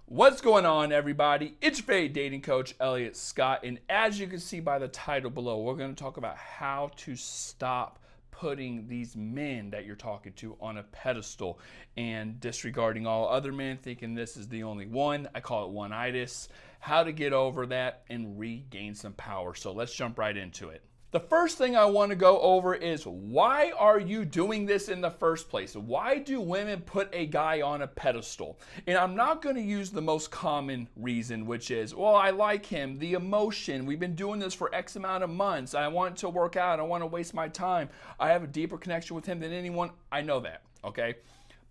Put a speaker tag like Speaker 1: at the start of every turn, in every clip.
Speaker 1: What's going on, everybody? It's your favorite dating coach, Elliot Scott, and as you can see by the title below, we're going to talk about how to stop putting these men that you're talking to on a pedestal and disregarding all other men, thinking this is the only one. I call it one-itis. How to get over that and regain some power. So let's jump right into it. The first thing I want to go over is, why are you doing this in the first place? Why do women put a guy on a pedestal? And I'm not going to use the most common reason, which is, well, I like him, the emotion, we've been doing this for X amount of months, I want it to work out, I want to waste my time, I have a deeper connection with him than anyone. I know that, okay?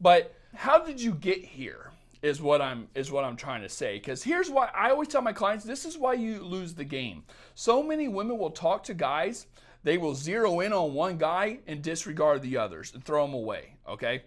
Speaker 1: But how did you get here? Is what I'm trying to say. Because here's why I always tell my clients, this is why you lose the game. So many women will talk to guys, they will zero in on one guy and disregard the others and throw them away, okay?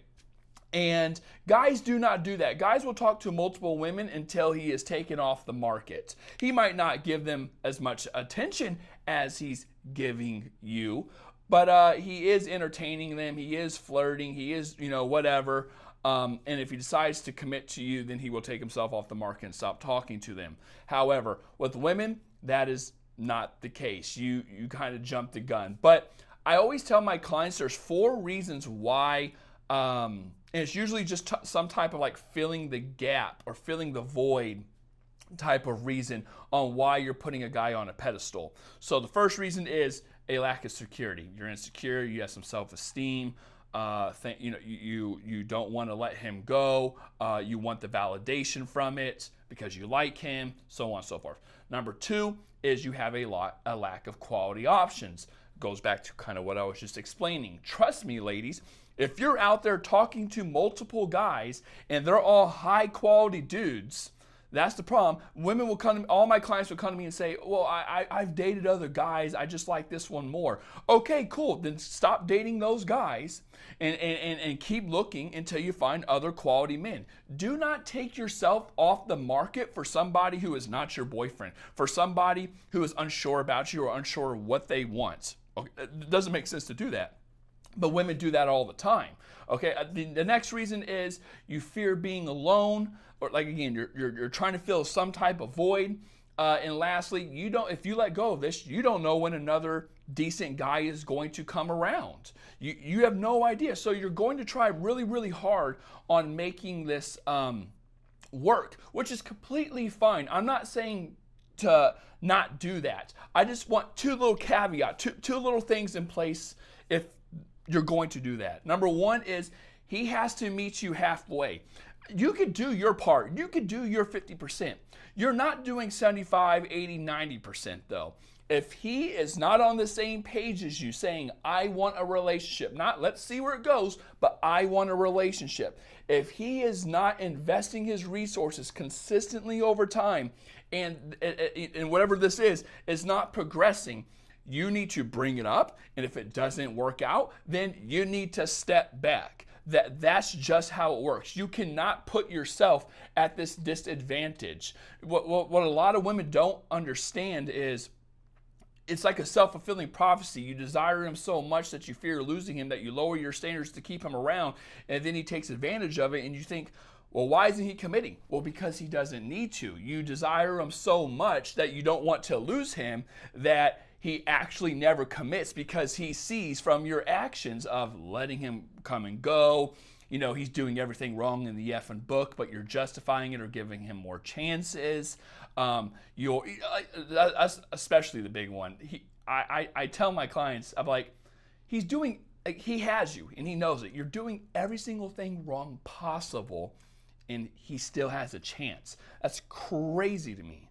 Speaker 1: And guys do not do that. Guys will talk to multiple women until he is taken off the market. He might not give them as much attention as he's giving you, but he is entertaining them, he is flirting, he is, whatever. And if he decides to commit to you, then he will take himself off the market and stop talking to them. However, with women, that is not the case. You kind of jump the gun. But I always tell my clients there's 4 reasons why, and it's usually just some type of like filling the gap or filling the void type of reason on why you're putting a guy on a pedestal. So the first reason is a lack of security. You're insecure, you have some self-esteem. You don't want to let him go. You want the validation from it because you like him, so on and so forth. Number 2 is you have a lack of quality options. Goes back to kind of what I was just explaining. Trust me, ladies, if you're out there talking to multiple guys and they're all high quality dudes, that's the problem. Women will come, all my clients will come to me and say, well, I've dated other guys, I just like this one more. Okay, cool, then stop dating those guys and keep looking until you find other quality men. Do not take yourself off the market for somebody who is not your boyfriend, for somebody who is unsure about you or unsure what they want. Okay? It doesn't make sense to do that. But women do that all the time. Okay, the next reason is you fear being alone, or like again, you're trying to fill some type of void. And lastly, if you let go of this, you don't know when another decent guy is going to come around. You have no idea. So you're going to try really, really hard on making this work, which is completely fine. I'm not saying to not do that. I just want 2 little caveats, two little things in place if you're going to do that. Number 1 is he has to meet you halfway. You could do your part. You could do your 50%. You're not doing 75, 80, 90% though. If he is not on the same page as you saying, I want a relationship, not let's see where it goes, but I want a relationship. If he is not investing his resources consistently over time and whatever this is not progressing, you need to bring it up, and if it doesn't work out, then you need to step back. That's just how it works. You cannot put yourself at this disadvantage. What a lot of women don't understand is it's like a self-fulfilling prophecy. You desire him so much that you fear losing him, that you lower your standards to keep him around, and then he takes advantage of it, and you think, well, why isn't he committing? Well, because he doesn't need to. You desire him so much that you don't want to lose him, that he actually never commits because he sees from your actions of letting him come and go. He's doing everything wrong in the effing book, but you're justifying it or giving him more chances. Especially the big one. I tell my clients, I'm like, he has you and he knows it. You're doing every single thing wrong possible and he still has a chance. That's crazy to me.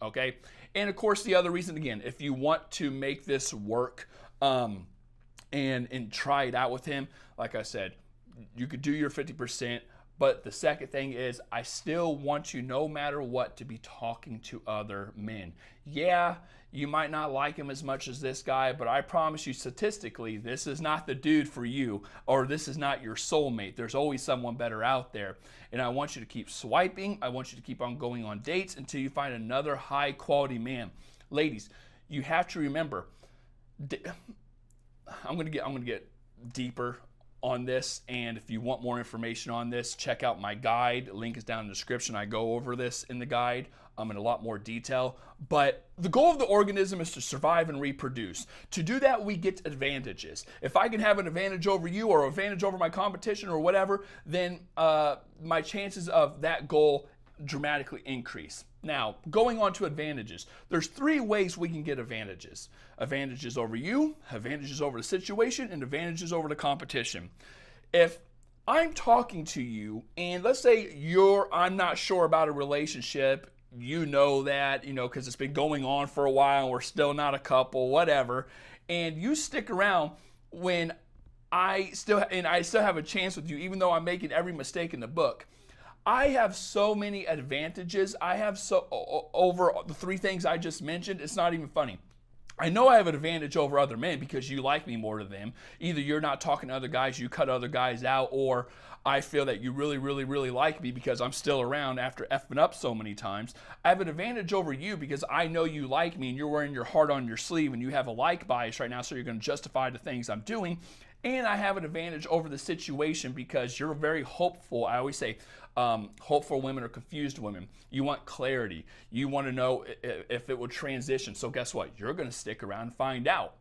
Speaker 1: Okay? And of course, the other reason, again, if you want to make this work and try it out with him, like I said, you could do your 50%, but the second thing is I still want you, no matter what, to be talking to other men. Yeah, you might not like him as much as this guy, but I promise you statistically, this is not the dude for you, or this is not your soulmate. There's always someone better out there. And I want you to keep swiping. I want you to keep on going on dates until you find another high quality man. Ladies, you have to remember, I'm gonna get deeper on this, and if you want more information on this, check out my guide. Link is down in the description. I go over this in the guide in a lot more detail. But the goal of the organism is to survive and reproduce. To do that, we get advantages. If I can have an advantage over you or an advantage over my competition or whatever, then my chances of that goal dramatically increase. Now, going on to advantages, there's 3 ways we can get advantages. Advantages over you, advantages over the situation, and advantages over the competition. If I'm talking to you and let's say I'm not sure about a relationship, you know that, because it's been going on for a while and we're still not a couple, whatever, and you stick around when I still have a chance with you, even though I'm making every mistake in the book. I have so many advantages. I have over the 3 things I just mentioned. It's not even funny. I know I have an advantage over other men because you like me more than them. Either you're not talking to other guys, you cut other guys out, or I feel that you really, really, really like me because I'm still around after effing up so many times. I have an advantage over you because I know you like me and you're wearing your heart on your sleeve and you have a like bias right now, so you're going to justify the things I'm doing. And I have an advantage over the situation because you're very hopeful. I always say hopeful women are confused women. You want clarity. You want to know if it will transition. So guess what? You're going to stick around and find out.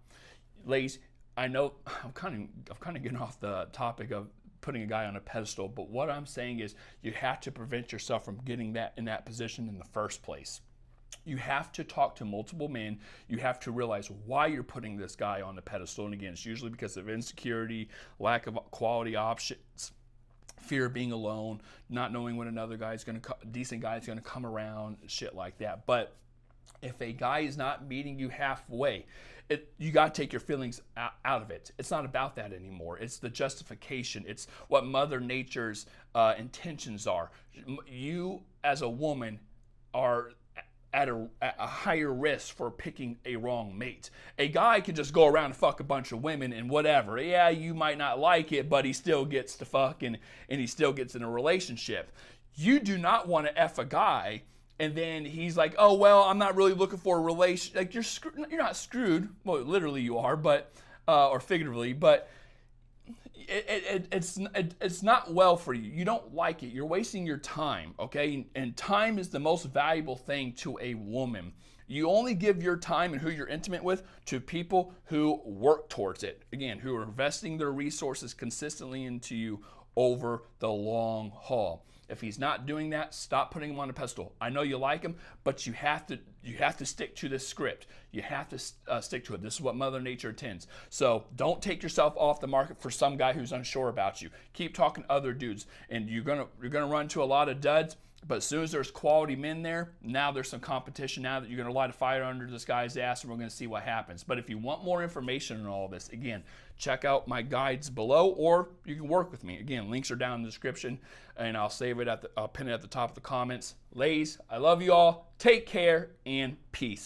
Speaker 1: Ladies, I know I'm kind of getting off the topic of putting a guy on a pedestal, but what I'm saying is you have to prevent yourself from getting in that position in the first place. You have to talk to multiple men. You have to realize why you're putting this guy on the pedestal. And again, it's usually because of insecurity, lack of quality options, fear of being alone, not knowing when another decent guy is going to come around, shit like that. But if a guy is not meeting you halfway, you got to take your feelings out of it. It's not about that anymore. It's the justification. It's what Mother Nature's intentions are. You, as a woman, are at a higher risk for picking a wrong mate. A guy can just go around and fuck a bunch of women and whatever. Yeah, you might not like it, but he still gets to fuck and he still gets in a relationship. You do not want to F a guy and then he's like, oh, well, I'm not really looking for a relation. Like, you're not screwed. Well, literally you are, but or figuratively, but it's not well for you. You don't like it. You're wasting your time, okay? And time is the most valuable thing to a woman. You only give your time and who you're intimate with to people who work towards it. Again, who are investing their resources consistently into you over the long haul. If he's not doing that, stop putting him on a pedestal. I know you like him, but you have to stick to this script. You have to stick to it. This is what Mother Nature intends. So don't take yourself off the market for some guy who's unsure about you. Keep talking to other dudes, and you're gonna run into a lot of duds. But as soon as there's quality men there, now there's some competition. Now that you're gonna light a fire under this guy's ass, and we're gonna see what happens. But if you want more information on all this, again, check out my guides below, or you can work with me. Again, links are down in the description, and I'll pin it at the top of the comments. Ladies, I love you all. Take care and peace.